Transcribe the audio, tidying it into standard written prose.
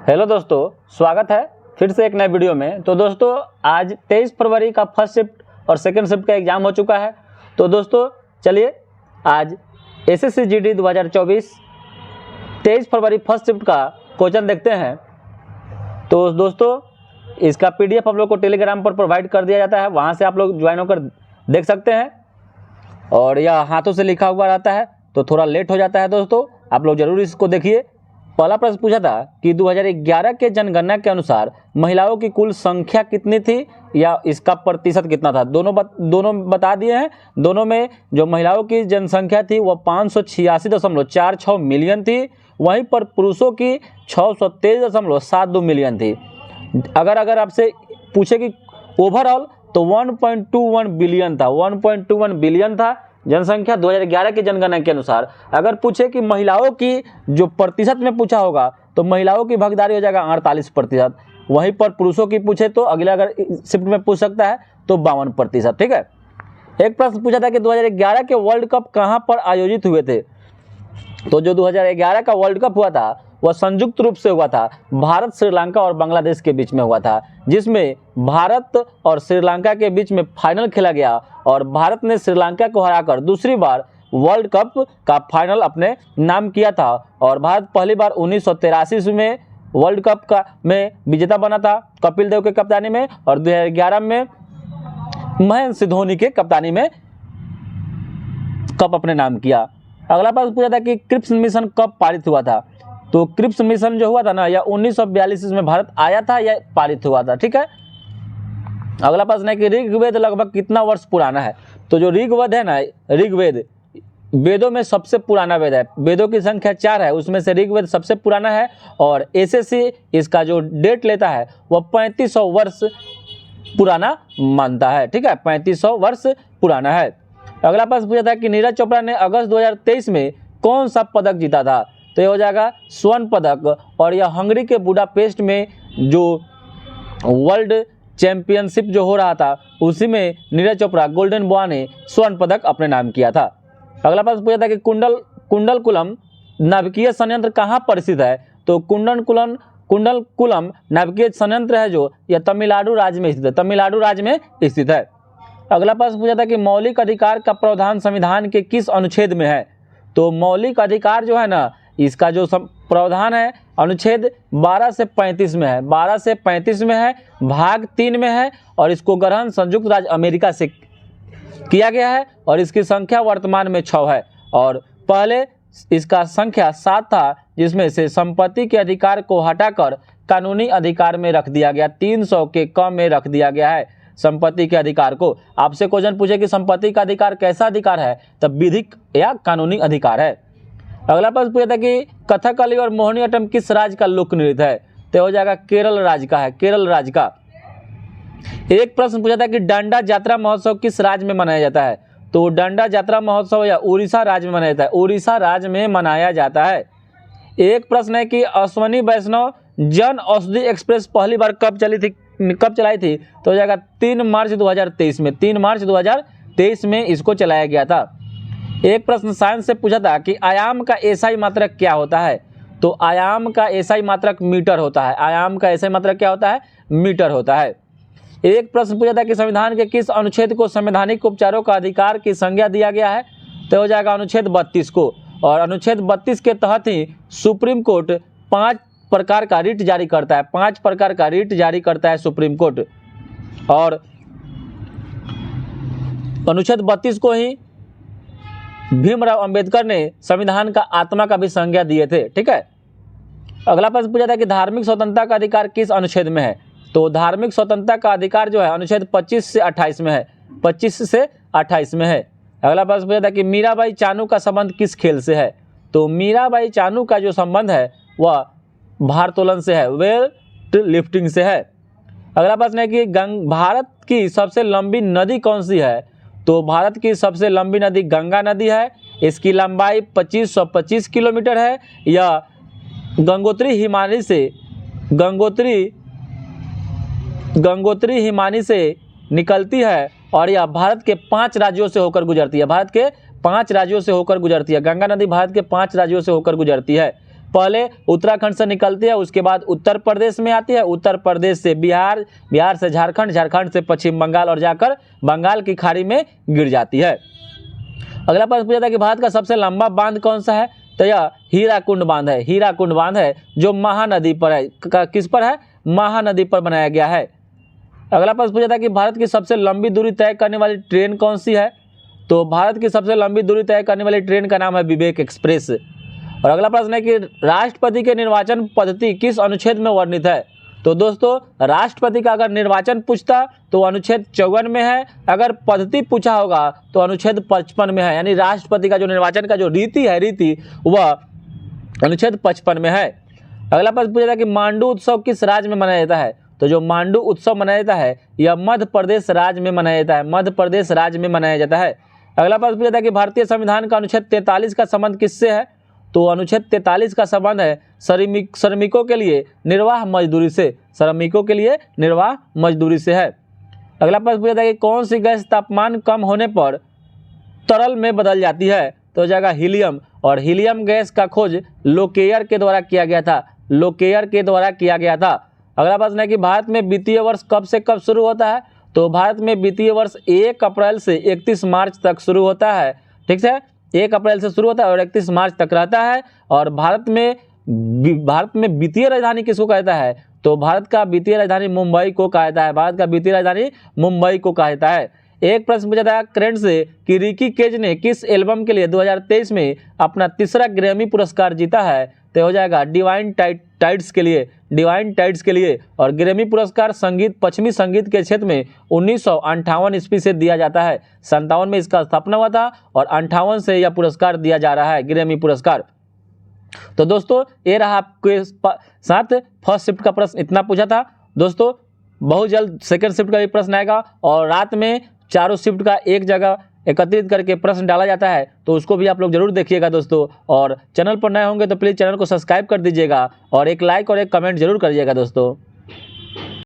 Hello दोस्तों, स्वागत है फिर से एक नए वीडियो में। तो दोस्तों आज 23 फरवरी का फर्स्ट शिफ्ट और सेकंड शिफ्ट का एग्ज़ाम हो चुका है। तो दोस्तों चलिए आज एसएससी जीडी 2024 23 फरवरी फर्स्ट शिफ्ट का क्वेश्चन देखते हैं। तो दोस्तों इसका पीडीएफ आप लोग को टेलीग्राम पर प्रोवाइड कर दिया जाता है, वहाँ से आप लोग ज्वाइन होकर देख सकते हैं। और यह हाथों से लिखा हुआ रहता है तो थोड़ा लेट हो जाता है। दोस्तों आप लोग जरूर इसको देखिए। पहला प्रश्न पूछा था कि 2011 के जनगणना के अनुसार महिलाओं की कुल संख्या कितनी थी या इसका प्रतिशत कितना था। दोनों बता दिए हैं। दोनों में जो महिलाओं की जनसंख्या थी वह 586.46 मिलियन थी, वहीं पर पुरुषों की 623.72 मिलियन थी। अगर आपसे पूछे कि ओवरऑल तो 1.21 बिलियन था, 1.21 बिलियन था जनसंख्या 2011 की जनगणना के अनुसार। अगर पूछे कि महिलाओं की जो प्रतिशत में पूछा होगा तो महिलाओं की भागीदारी हो जाएगा 48%। वहीं पर पुरुषों की पूछे तो अगला अगर शिफ्ट में पूछ सकता है तो 52%। ठीक है। एक प्रश्न पूछा था कि 2011 के वर्ल्ड कप कहां पर आयोजित हुए थे। तो जो 2011 का वर्ल्ड कप हुआ था वह संयुक्त रूप से हुआ था, भारत, श्रीलंका और बांग्लादेश के बीच में हुआ था, जिसमें भारत और श्रीलंका के बीच में फाइनल खेला गया और भारत ने श्रीलंका को हराकर दूसरी बार वर्ल्ड कप का फाइनल अपने नाम किया था। और भारत पहली बार 1983 में वर्ल्ड कप का में विजेता बना था कपिल देव के कप्तानी में, और 2011 में महेंद्र सिंह धोनी के कप्तानी में कप अपने नाम किया। अगला प्रश्न पूछा था कि क्रिप्स मिशन कब पारित हुआ था। तो क्रिप्स मिशन जो हुआ था ना, या 1942 में भारत आया था या पारित हुआ था। ठीक है। अगला प्रश्न है कि ऋग्वेद लगभग कितना वर्ष पुराना है। तो जो ऋग्वेद है ना, ऋग्वेद वेदों में सबसे पुराना वेद है। वेदों की संख्या 4 है, उसमें से ऋग्वेद सबसे पुराना है और एसएससी इसका जो डेट लेता है वह 3500 वर्ष पुराना मानता है। ठीक है, 3500 वर्ष पुराना है। अगला प्रश्न पूछा था कि नीरज चोपड़ा ने अगस्त 2023 में कौन सा पदक जीता था। तो ये हो जाएगा स्वर्ण पदक, और यह हंगरी के बुडापेस्ट में जो वर्ल्ड चैंपियनशिप जो हो रहा था उसी में नीरज चोपड़ा गोल्डन बॉय ने स्वर्ण पदक अपने नाम किया था। अगला प्रश्न पूछा था कि कुंडलकुलम नाभिकीय संयंत्र कहाँ पर स्थित है। तो कुंडलकुलम नाभिकीय संयंत्र है जो यह तमिलनाडु राज्य में स्थित है, तमिलनाडु राज्य में स्थित है। अगला प्रश्न पूछा था कि मौलिक अधिकार का प्रावधान संविधान के किस अनुच्छेद में है। तो मौलिक अधिकार जो है ना, इसका जो प्रावधान है अनुच्छेद 12 से 35 में है, 12 से 35 में है, भाग 3 में है, और इसको ग्रहण संयुक्त राज्य अमेरिका से किया गया है और इसकी संख्या वर्तमान में 6 है। और पहले इसका संख्या 7 था, जिसमें से संपत्ति के अधिकार को हटाकर कानूनी अधिकार में रख दिया गया, 300 के कम में रख दिया गया है संपत्ति के अधिकार को। आपसे क्वेश्चन पूछे कि संपत्ति का अधिकार कैसा अधिकार है, तब विधिक या कानूनी अधिकार है। अगला प्रश्न पूछा था कि कथकली और मोहिनीअट्टम किस राज्य का लोक नृत्य है। तो हो जाएगा केरल राज्य का है, केरल राज्य का। एक प्रश्न पूछा था कि डांडा यात्रा महोत्सव किस राज्य में मनाया जाता है। तो डांडा यात्रा महोत्सव या उड़ीसा राज्य में मनाया जाता है, उड़ीसा राज्य में मनाया जाता है। एक प्रश्न है कि अश्वनी वैष्णव जन औषधि एक्सप्रेस पहली बार कब चलाई थी। तो हो जाएगा 3 मार्च 2023 में, 3 मार्च 2023 में इसको चलाया गया था। एक प्रश्न साइंस से पूछा था कि आयाम का एसआई मात्रक क्या होता है। तो आयाम का एसआई मात्रक मीटर होता है, आयाम का एसआई मात्रक क्या होता है, मीटर होता है। एक प्रश्न पूछा था कि संविधान के किस अनुच्छेद को संवैधानिक उपचारों का अधिकार की संज्ञा दिया गया है। तो हो जाएगा अनुच्छेद 32 को, और अनुच्छेद 32 के तहत ही सुप्रीम कोर्ट 5 प्रकार का रिट जारी करता है, 5 प्रकार का रिट जारी करता है सुप्रीम कोर्ट। और अनुच्छेद 32 को ही भीमराव अंबेडकर ने संविधान का आत्मा का भी संज्ञा दिए थे। ठीक है। अगला प्रश्न पूछा था कि धार्मिक स्वतंत्रता का अधिकार किस अनुच्छेद में है। तो धार्मिक स्वतंत्रता का अधिकार जो है अनुच्छेद 25 से 28 में है, 25 से 28 में है। अगला प्रश्न पूछा था कि मीराबाई चानू का संबंध किस खेल से है। तो मीराबाई चानू का जो संबंध है वह भारोत्तोलन से है, वेट लिफ्टिंग से है। अगला प्रश्न है कि भारत की सबसे लंबी नदी कौन सी है। तो भारत की सबसे लंबी नदी गंगा नदी है, इसकी लंबाई 2525 किलोमीटर है। यह गंगोत्री हिमानी से निकलती है और यह भारत के 5 राज्यों से होकर गुजरती है, भारत के 5 राज्यों से होकर गुजरती है। गंगा नदी भारत के 5 राज्यों से होकर गुजरती है। पहले उत्तराखंड से निकलती है, उसके बाद उत्तर प्रदेश में आती है, उत्तर प्रदेश से बिहार, बिहार से झारखंड, झारखंड से पश्चिम बंगाल और जाकर बंगाल की खाड़ी में गिर जाती है। अगला प्रश्न पूछा था कि भारत का सबसे लंबा बांध कौन सा है, तो यह हीराकुंड बांध है। हीराकुंड बांध है जो महानदी पर है, किस पर है, महानदी पर बनाया गया है। अगला प्रश्न पूछा था कि भारत की सबसे लंबी दूरी तय करने वाली ट्रेन कौन सी है, तो भारत की सबसे लंबी दूरी तय करने वाली ट्रेन का नाम है विवेक एक्सप्रेस। और अगला प्रश्न है कि राष्ट्रपति के निर्वाचन पद्धति किस अनुच्छेद में वर्णित है, तो दोस्तों राष्ट्रपति का अगर निर्वाचन पूछता तो अनुच्छेद 54 में है, अगर पद्धति पूछा होगा तो अनुच्छेद 55 में है, यानी राष्ट्रपति का जो निर्वाचन का जो रीति वह अनुच्छेद 55 में है। अगला प्रश्न पूछा था कि मांडू उत्सव किस राज्य में मनाया जाता है, तो जो मांडू उत्सव मनाया जाता है यह मध्य प्रदेश राज्य में मनाया जाता है, मध्य प्रदेश राज्य में मनाया जाता है। अगला प्रश्न पूछा था कि भारतीय संविधान का अनुच्छेद 43 का संबंध किससे है, तो अनुच्छेद 43 का संबंध है श्रमिकों के लिए निर्वाह मजदूरी से, श्रमिकों के लिए निर्वाह मजदूरी से है। अगला प्रश्न पूछा था कि कौन सी गैस तापमान कम होने पर तरल में बदल जाती है, तो जाएगा हीलियम, और हीलियम गैस का खोज लोकेयर के द्वारा किया गया था, लोकेयर के द्वारा किया गया था। अगला प्रश्न है कि भारत में वित्तीय वर्ष कब से कब शुरू होता है, तो भारत में वित्तीय वर्ष 1 अप्रैल से 31 मार्च तक शुरू होता है, ठीक है, 1 अप्रैल से शुरू होता है और 31 मार्च तक रहता है। और भारत में वित्तीय राजधानी किसको कहता है, तो भारत का वित्तीय राजधानी मुंबई को कहा जाता है, भारत का वित्तीय राजधानी मुंबई को कहा जाता है। एक प्रश्न पूछा था करंट से कि रिकी केज ने किस एल्बम के लिए 2023 में अपना तीसरा ग्रैमी पुरस्कार जीता है, तो हो जाएगा डिवाइन टाइड्स के लिए, डिवाइन टाइड्स के लिए। और ग्रैमी पुरस्कार संगीत, पश्चिमी संगीत के क्षेत्र में 1958 ईस्वी से दिया जाता है, 57 में इसका स्थापना हुआ था और 58 से यह पुरस्कार दिया जा रहा है, ग्रैमी पुरस्कार। तो दोस्तों ये रहा आपके साथ फर्स्ट शिफ्ट का प्रश्न, इतना पूछा था दोस्तों। बहुत जल्द सेकंड शिफ्ट का भी प्रश्न आएगा और रात में चारों शिफ्ट का एक जगह एकत्रित करके प्रश्न डाला जाता है, तो उसको भी आप लोग जरूर देखिएगा दोस्तों। और चैनल पर नए होंगे तो प्लीज़ चैनल को सब्सक्राइब कर दीजिएगा और एक लाइक और एक कमेंट जरूर करिएगा दोस्तों।